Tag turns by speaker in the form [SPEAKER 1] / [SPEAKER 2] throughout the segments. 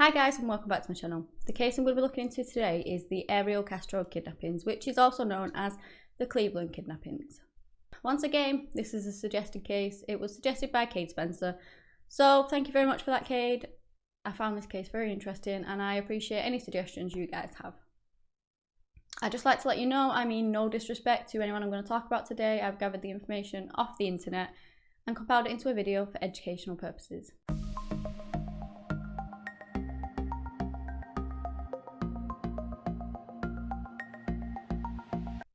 [SPEAKER 1] Hi guys and welcome back to my channel. The case I'm going to be looking into today is the Ariel Castro kidnappings, which is also known as the Cleveland kidnappings. Once again, this is a suggested case. It was suggested by Cade Spencer. So thank you very much for that, Cade. I found this case very interesting and I appreciate any suggestions you guys have. I'd just like to let you know, I mean no disrespect to anyone I'm going to talk about today. I've gathered the information off the internet and compiled it into a video for educational purposes.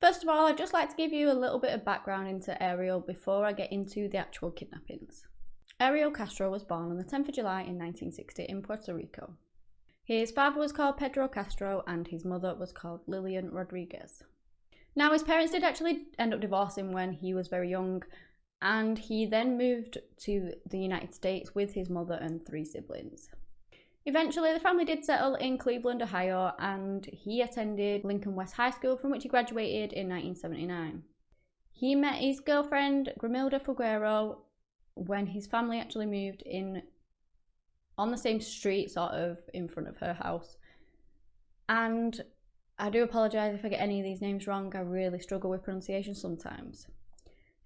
[SPEAKER 1] First of all, I'd just like to give you a little bit of background into Ariel before I get into the actual kidnappings. Ariel Castro was born on the 10th of July in 1960 in Puerto Rico. His father was called Pedro Castro and his mother was called Lillian Rodriguez. Now, his parents did actually end up divorcing when he was very young, and he then moved to the United States with his mother and 3 siblings. Eventually, the family did settle in Cleveland, Ohio, and he attended Lincoln West High School, from which he graduated in 1979. He met his girlfriend, Grimilda Figueroa, when his family actually moved in on the same street, sort of in front of her house. And I do apologise if I get any of these names wrong. I really struggle with pronunciation sometimes.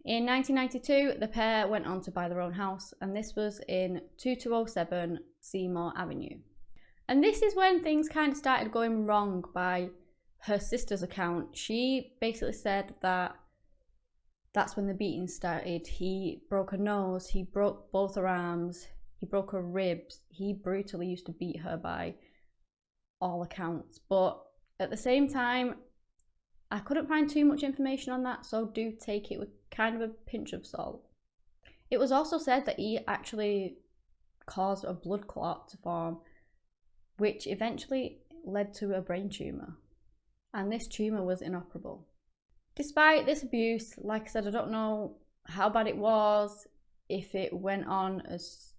[SPEAKER 1] In 1992, the pair went on to buy their own house, and this was in 2207 Seymour Avenue. And this is when things kind of started going wrong by her sister's account. She basically said that that's when the beating started. He broke her nose, he broke both her arms, he broke her ribs. He brutally used to beat her by all accounts. But at the same time, I couldn't find too much information on that, so do take it with kind of a pinch of salt. It was also said that he actually caused a blood clot to form, which eventually led to a brain tumour, and this tumour was inoperable. Despite this abuse, like I said, I don't know how bad it was, if it went on as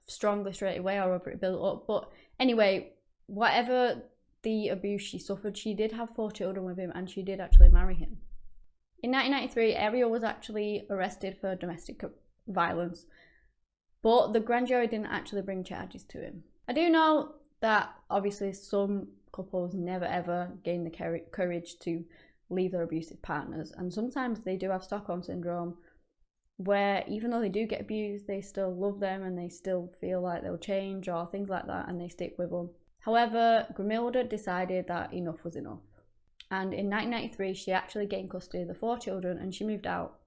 [SPEAKER 1] strongly straight away or whether it built up, but anyway, whatever the abuse she suffered, she did have 4 children with him and she did actually marry him. In 1993, Ariel was actually arrested for domestic violence, but the grand jury didn't actually bring charges to him. I do know that obviously some couples never ever gain the courage to leave their abusive partners, and sometimes they do have Stockholm syndrome, where even though they do get abused, they still love them and they still feel like they'll change or things like that, and they stick with them. However, Grimilda decided that enough was enough, and in 1993 she actually gained custody of the 4 children and she moved out.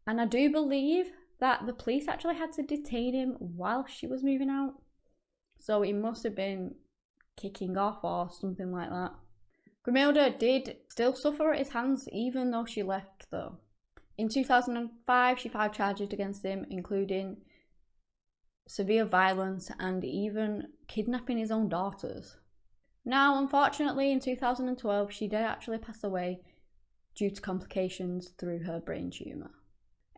[SPEAKER 1] And I do believe that the police actually had to detain him while she was moving out, so he must have been kicking off or something like that. Grimilda did still suffer at his hands even though she left though. In 2005 she filed charges against him, including severe violence and even kidnapping his own daughters. Now, unfortunately, in 2012, she did actually pass away due to complications through her brain tumour.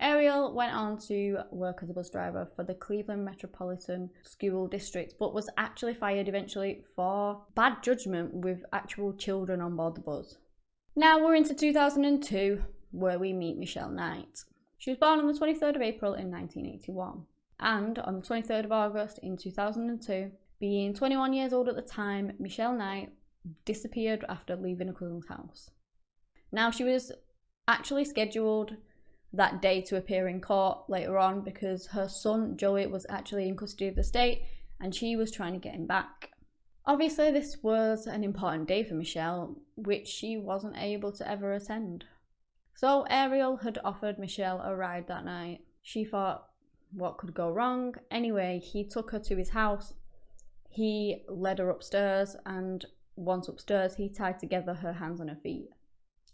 [SPEAKER 1] Ariel went on to work as a bus driver for the Cleveland Metropolitan School District, but was actually fired eventually for bad judgment with actual children on board the bus. Now we're into 2002, where we meet Michelle Knight. She was born on the 23rd of April in 1981. And on the 23rd of August in 2002, being 21 years old at the time, Michelle Knight disappeared after leaving a cousin's house. Now, she was actually scheduled that day to appear in court later on because her son Joey was actually in custody of the state and she was trying to get him back. Obviously, this was an important day for Michelle, which she wasn't able to ever attend. So Ariel had offered Michelle a ride that night. She thought, what could go wrong? Anyway, he took her to his house. He led her upstairs, and once upstairs, he tied together her hands and her feet.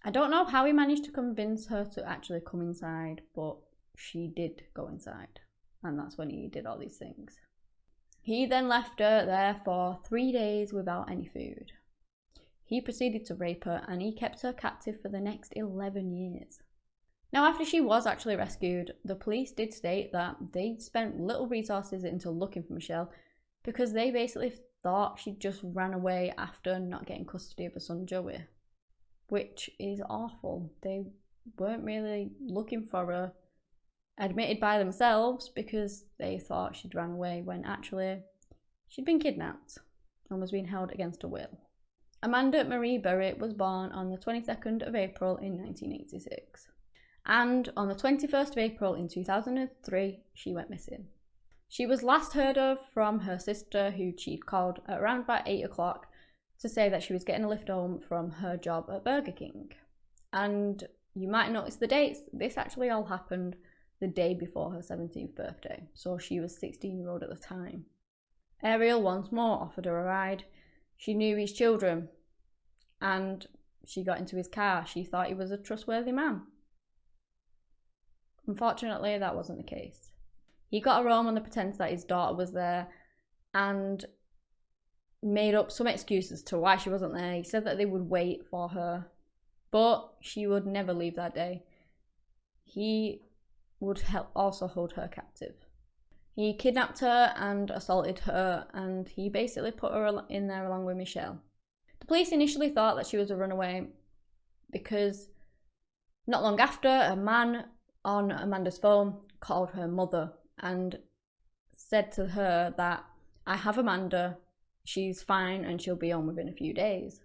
[SPEAKER 1] I don't know how he managed to convince her to actually come inside, but she did go inside, and that's when he did all these things. He then left her there for 3 days without any food. He proceeded to rape her, and he kept her captive for the next 11 years. Now, after she was actually rescued, the police did state that they spent little resources into looking for Michelle because they basically thought she just ran away after not getting custody of her son Joey, which is awful. They weren't really looking for her, admitted by themselves, because they thought she'd ran away when actually She'd been kidnapped and was being held against her will. Amanda Marie Burritt was born on the 22nd of April in 1986. And on the 21st of April in 2003, she went missing. She was last heard of from her sister, who she'd called at around about 8 o'clock to say that she was getting a lift home from her job at Burger King. And you might notice the dates. This actually all happened the day before her 17th birthday, so she was 16-year-old at the time. Ariel once more offered her a ride. She knew his children, and she got into his car. She thought he was a trustworthy man. Unfortunately, that wasn't the case. He got her home on the pretense that his daughter was there and made up some excuses to why she wasn't there. He said that they would wait for her, but she would never leave that day. He would also hold her captive. He kidnapped her and assaulted her, and he basically put her in there along with Michelle. The police initially thought that she was a runaway because not long after, a man on Amanda's phone called her mother and said to her that, "I have Amanda, she's fine and she'll be home within a few days."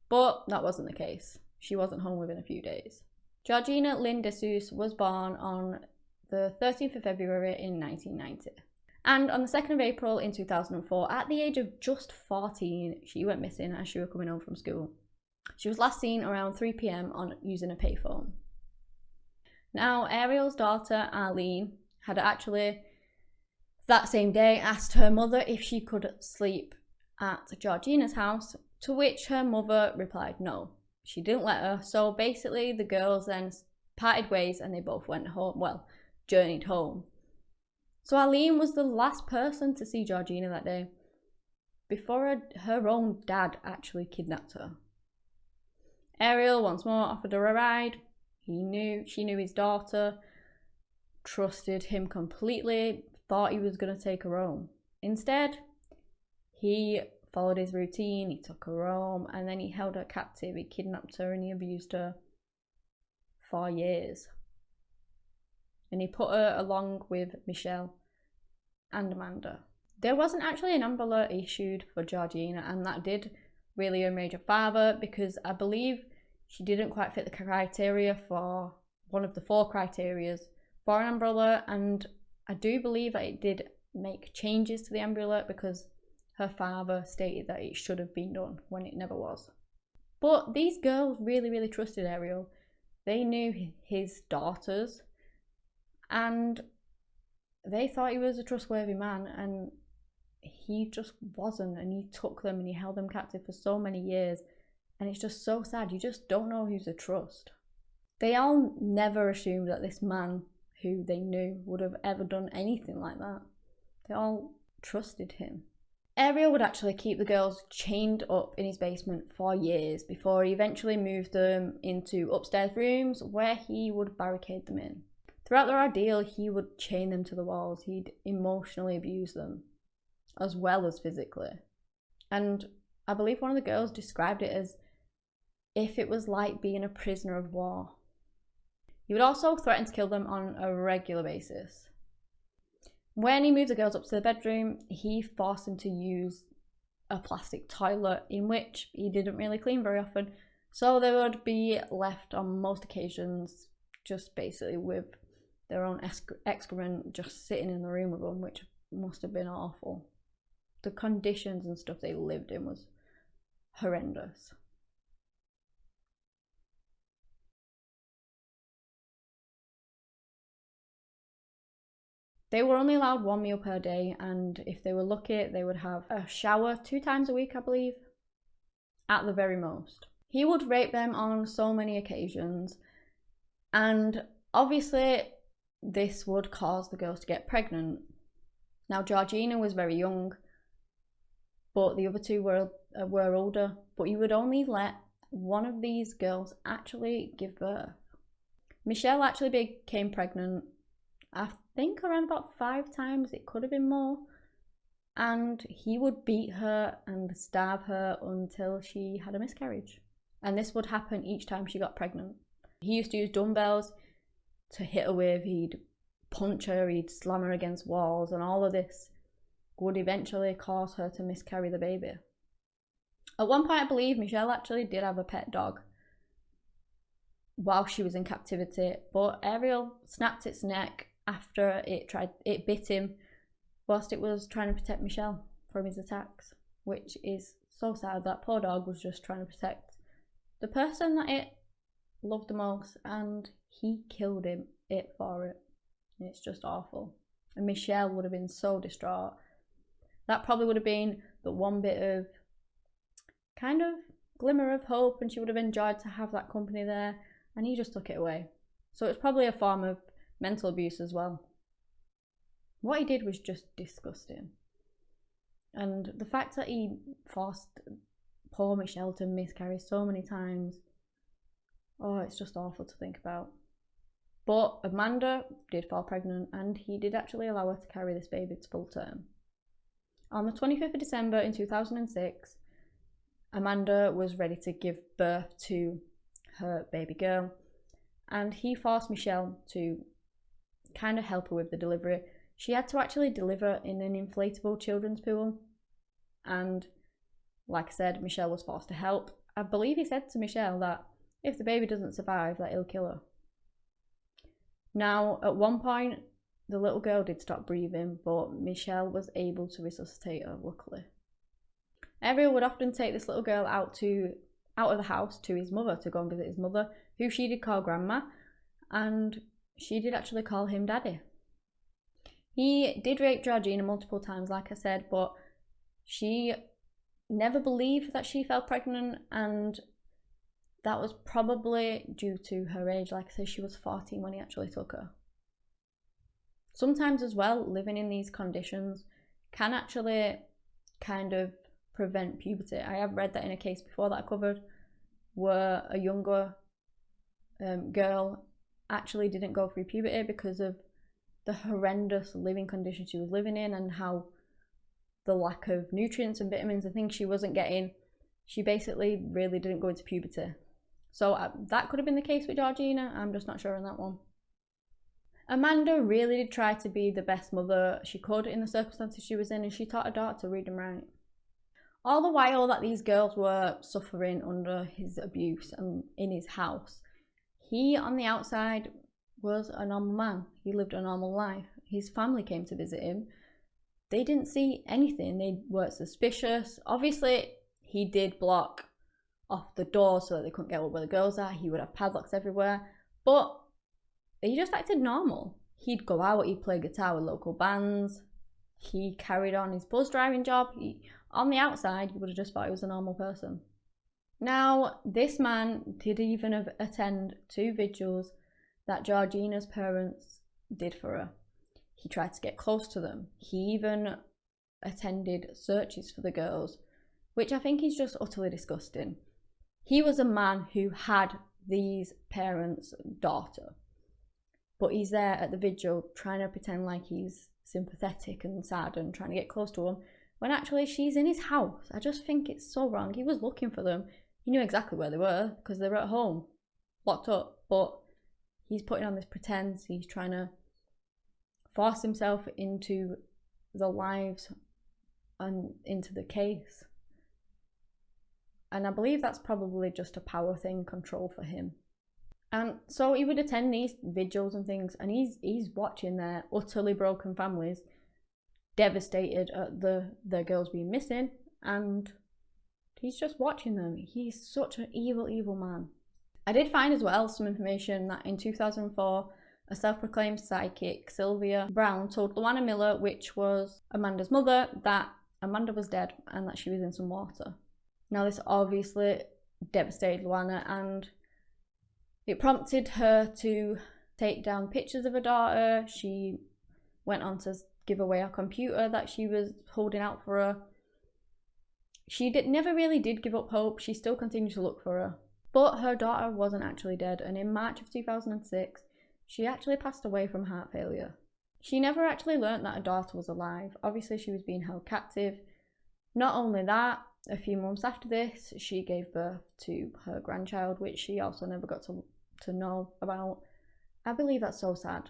[SPEAKER 1] But that wasn't the case. She wasn't home within a few days. Georgina Lynn DeSuze was born on the 13th of February in 1990. And on the 2nd of April in 2004, at the age of just 14, she went missing as she was coming home from school. She was last seen around 3 p.m. using a payphone. Now, Ariel's daughter, Arlene, had actually, that same day, asked her mother if she could sleep at Georgina's house, to which her mother replied no. She didn't let her, so basically the girls then parted ways and they both went home, journeyed home. So Arlene was the last person to see Georgina that day, before her own dad actually kidnapped her. Ariel once more offered her a ride. She knew his daughter, trusted him completely, thought he was going to take her home. Instead, he followed his routine, he took her home, and then he held her captive. He kidnapped her and he abused her for years. And he put her along with Michelle and Amanda. There wasn't actually an Amber Alert issued for Georgina, and that did really enrage her father, because I believe she didn't quite fit the criteria for one of the 4 criterias for an Amber Alert, and I do believe that it did make changes to the Amber Alert because her father stated that it should have been done when it never was. But these girls really, really trusted Ariel. They knew his daughters and they thought he was a trustworthy man, and he just wasn't, and he took them and he held them captive for so many years, and it's just so sad. You just don't know who to trust. They all never assumed that this man who they knew would have ever done anything like that. They all trusted him. Ariel would actually keep the girls chained up in his basement for years before he eventually moved them into upstairs rooms where he would barricade them in. Throughout their ordeal, he would chain them to the walls. He'd emotionally abuse them, as well as physically. And I believe one of the girls described it as if it was like being a prisoner of war. He would also threaten to kill them on a regular basis. When he moved the girls up to the bedroom, he forced them to use a plastic toilet, in which he didn't really clean very often, so they would be left on most occasions just basically with their own excrement just sitting in the room with them, which must have been awful. The conditions and stuff they lived in was horrendous. They were only allowed 1 meal per day, and if they were lucky, they would have a shower 2 times a week, I believe, at the very most. He would rape them on so many occasions, and obviously this would cause the girls to get pregnant. Now, Georgina was very young, but the other 2 were older, but you would only let one of these girls actually give birth. Michelle actually became pregnant, I think around about 5 times, it could have been more, and he would beat her and starve her until she had a miscarriage. And this would happen each time she got pregnant. He used to use dumbbells to hit her with, he'd punch her, he'd slam her against walls and all of this would eventually cause her to miscarry the baby. At one point, I believe Michelle actually did have a pet dog while she was in captivity, but Ariel snapped its neck after it bit him whilst it was trying to protect Michelle from his attacks, which is so sad. That poor dog was just trying to protect the person that it loved the most, and he killed it for it. It's just awful. And Michelle would have been so distraught. That probably would have been the one bit of kind of glimmer of hope, and she would have enjoyed to have that company there, and he just took it away. So it's probably a form of mental abuse as well. What he did was just disgusting. And the fact that he forced poor Michelle to miscarry so many times, oh, it's just awful to think about. But Amanda did fall pregnant, and he did actually allow her to carry this baby to full term. On the 25th of December in 2006, Amanda was ready to give birth to her baby girl, and he forced Michelle to kind of help her with the delivery. She had to actually deliver in an inflatable children's pool, and like I said, Michelle was forced to help. I believe he said to Michelle that if the baby doesn't survive, that he'll kill her. Now, at one point, the little girl did stop breathing, but Michelle was able to resuscitate her, luckily. Ariel would often take this little girl out of the house to his mother to go and visit his mother, who she did call Grandma, and she did actually call him Daddy. He did rape Georgina multiple times, like I said, but she never believed that she fell pregnant, and that was probably due to her age. Like I said, she was 14 when he actually took her. Sometimes as well, living in these conditions can actually kind of prevent puberty. I have read that in a case before that I covered, where a younger girl actually didn't go through puberty because of the horrendous living conditions she was living in, and how the lack of nutrients and vitamins and things she wasn't getting, she basically really didn't go into puberty. So that could have been the case with Georgina. I'm just not sure on that one. Amanda really did try to be the best mother she could in the circumstances she was in, and she taught her daughter to read and write. All the while that these girls were suffering under his abuse and in his house, he on the outside was a normal man. He lived a normal life. His family came to visit him. They didn't see anything. They weren't suspicious. Obviously, he did block off the door so that they couldn't get up where the girls are. He would have padlocks everywhere, but he just acted normal. He'd go out, he'd play guitar with local bands. He carried on his bus driving job. On the outside, you would have just thought he was a normal person. Now, this man did even attend 2 vigils that Georgina's parents did for her. He tried to get close to them. He even attended searches for the girls, which I think is just utterly disgusting. He was a man who had these parents' daughter, but he's there at the vigil trying to pretend like he's sympathetic and sad and trying to get close to them, when actually she's in his house. I just think it's so wrong. He was looking for them. He knew exactly where they were because they were at home, locked up, but he's putting on this pretense. He's trying to force himself into the lives and into the case. And I believe that's probably just a power thing, control for him. And so he would attend these vigils and things, and he's watching their utterly broken families, devastated at the girls being missing, and he's just watching them. He's such an evil, evil man. I did find as well some information that in 2004, a self-proclaimed psychic, Sylvia Brown, told Luana Miller, which was Amanda's mother, that Amanda was dead and that she was in some water. Now, this obviously devastated Luana, and it prompted her to take down pictures of her daughter. She went on to give away her computer that she was holding out for her. She never really did give up hope. She still continued to look for her. But her daughter wasn't actually dead, and in March of 2006, she actually passed away from heart failure. She never actually learnt that her daughter was alive. Obviously, she was being held captive. Not only that, a few months after this, she gave birth to her grandchild, which she also never got to know about. I believe that's so sad.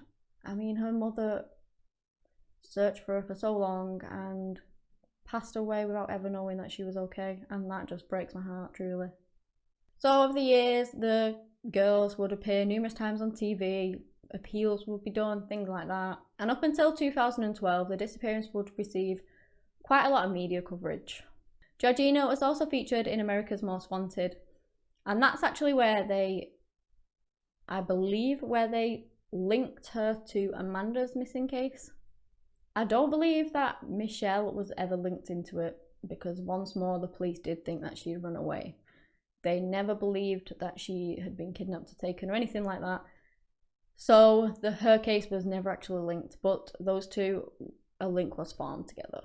[SPEAKER 1] I mean, her mother searched for her for so long and passed away without ever knowing that she was okay, and that just breaks my heart, truly. So over the years, the girls would appear numerous times on TV, appeals would be done, things like that. And up until 2012, the disappearance would receive quite a lot of media coverage. Georgina was also featured in America's Most Wanted, and that's actually where I believe they linked her to Amanda's missing case. I don't believe that Michelle was ever linked into it, because once more the police did think that she had run away. They never believed that she had been kidnapped or taken or anything like that. So her case was never actually linked, but those two, a link was formed together.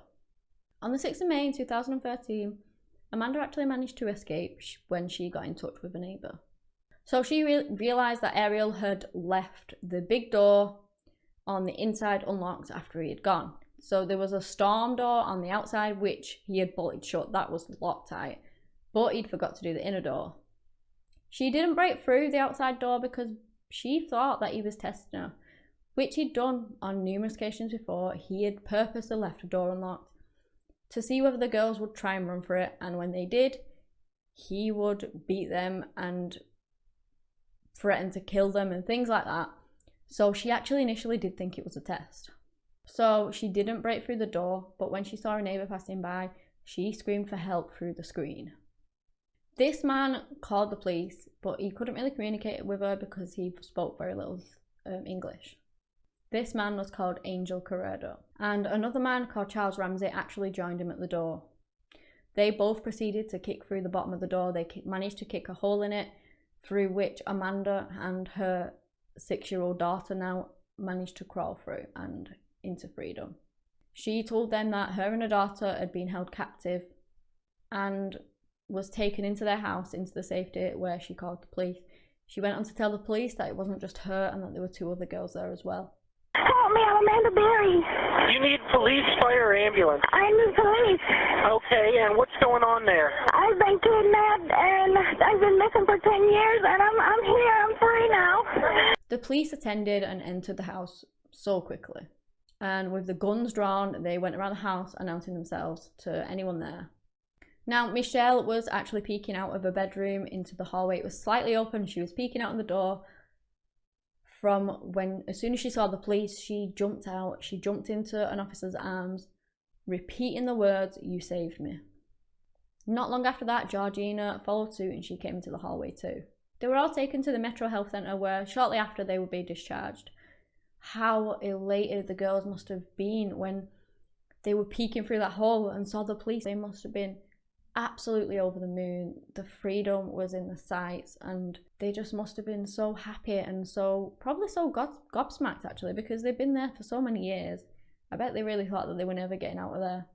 [SPEAKER 1] On the 6th of May in 2013, Amanda actually managed to escape when she got in touch with a neighbour. So she realised that Ariel had left the big door on the inside unlocked after he had gone. So there was a storm door on the outside which he had bolted shut, that was locked tight, but he'd forgot to do the inner door. She didn't break through the outside door because she thought that he was testing her, which he'd done on numerous occasions before. He had purposely left the door unlocked to see whether the girls would try and run for it, and when they did, he would beat them and threaten to kill them and things like that. So she actually initially did think it was a test. So she didn't break through the door, but when she saw a neighbour passing by, she screamed for help through the screen. This man called the police, but he couldn't really communicate with her because he spoke very little English. This man was called Angel Corrado, and another man called Charles Ramsey actually joined him at the door. They both proceeded to kick through the bottom of the door. They managed to kick a hole in it, through which Amanda and her 6-year-old daughter now managed to crawl through and into freedom. She told them that her and her daughter had been held captive and was taken into their house, into the safety, where she called the police. She went on to tell the police that it wasn't just her and that there were 2 other girls there as well.
[SPEAKER 2] Help me, I'm Amanda Berry.
[SPEAKER 3] You need police, fire, or ambulance?
[SPEAKER 2] I need police.
[SPEAKER 3] Okay, and what's going on there?
[SPEAKER 2] I've been kidnapped and I've been missing for 10 years and I'm here, I'm free now.
[SPEAKER 1] The police attended and entered the house so quickly. And with the guns drawn, they went around the house announcing themselves to anyone there. Now, Michelle was actually peeking out of her bedroom into the hallway. It was slightly open. She was peeking out of the door. As soon as she saw the police, she jumped out. She jumped into an officer's arms, repeating the words, "You saved me." Not long after that, Georgina followed suit and she came into the hallway too. They were all taken to the Metro Health Centre, where shortly after they would be discharged. How elated the girls must have been when they were peeking through that hole and saw the police. They must have been absolutely over the moon. The freedom was in the sights and they just must have been so happy and probably so gobsmacked actually, because they've been there for so many years. I bet they really thought that they were never getting out of there.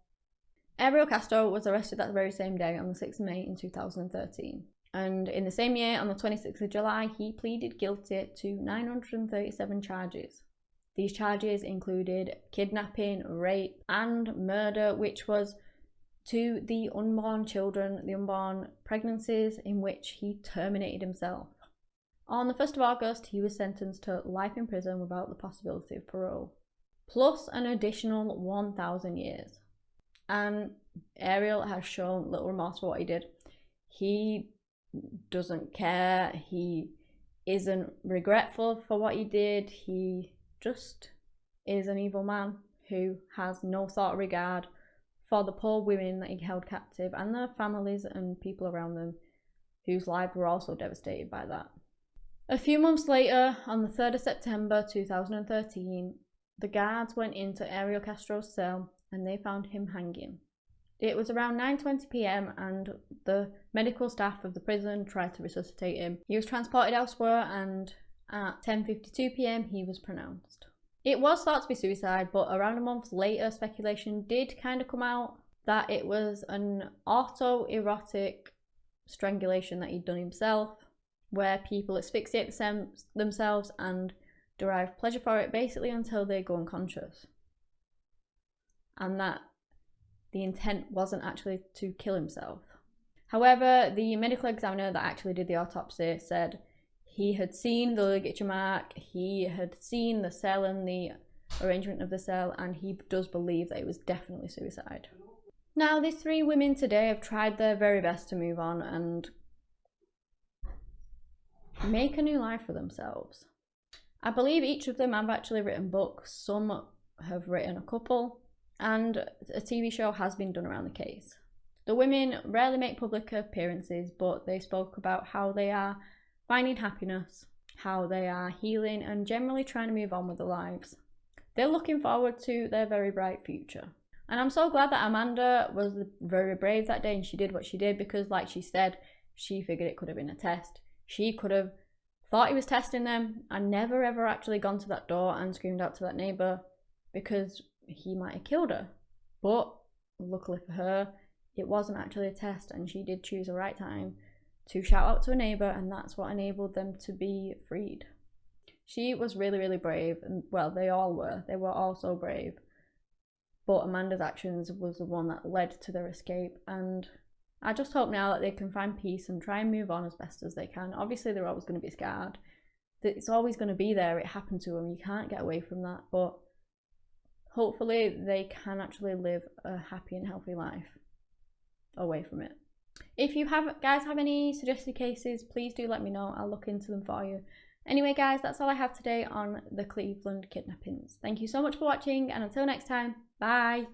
[SPEAKER 1] Ariel Castro was arrested that very same day on the 6th of May in 2013. And in the same year, on the 26th of July, he pleaded guilty to 937 charges. These charges included kidnapping, rape and murder, which was to the unborn children, the unborn pregnancies in which he terminated himself. On the 1st of August, he was sentenced to life in prison without the possibility of parole, plus an additional 1,000 years. And Ariel has shown little remorse for what he did. He doesn't care. He isn't regretful for what he did. He just is an evil man who has no thought or regard for the poor women that he held captive and their families and people around them whose lives were also devastated by that. A few months later, on the 3rd of September 2013, the guards went into Ariel Castro's cell and they found him hanging. It was around 9:20 p.m. and the medical staff of the prison tried to resuscitate him. He was transported elsewhere and at 10:52 p.m. he was pronounced. It was thought to be suicide, but around a month later, speculation did kind of come out that it was an autoerotic strangulation that he'd done himself, where people asphyxiate themselves and derive pleasure for it basically until they go unconscious. And that the intent wasn't actually to kill himself. However, the medical examiner that actually did the autopsy said he had seen the ligature mark, he had seen the cell and the arrangement of the cell, and he does believe that it was definitely suicide. Now, these 3 women today have tried their very best to move on and make a new life for themselves. I believe each of them have actually written books. Some have written a couple, and a TV show has been done around the case. The women rarely make public appearances, but they spoke about how they are finding happiness, how they are healing, and generally trying to move on with their lives. They're looking forward to their very bright future. And I'm so glad that Amanda was very brave that day and she did what she did, because like she said, she figured it could have been a test. She could have thought he was testing them and never ever actually gone to that door and screamed out to that neighbour, because he might have killed her. But luckily for her, it wasn't actually a test, and she did choose the right time to shout out to a neighbour, and that's what enabled them to be freed. She was really, really brave, and well, they all were. They were all so brave. But Amanda's actions was the one that led to their escape, and I just hope now that they can find peace and try and move on as best as they can. Obviously, they're always going to be scarred. It's always going to be there. It happened to them. You can't get away from that. But hopefully, they can actually live a happy and healthy life away from it. If you guys have any suggested cases, please do let me know. I'll look into them for you. Anyway, guys, that's all I have today on the Cleveland kidnappings. Thank you so much for watching, and until next time, bye!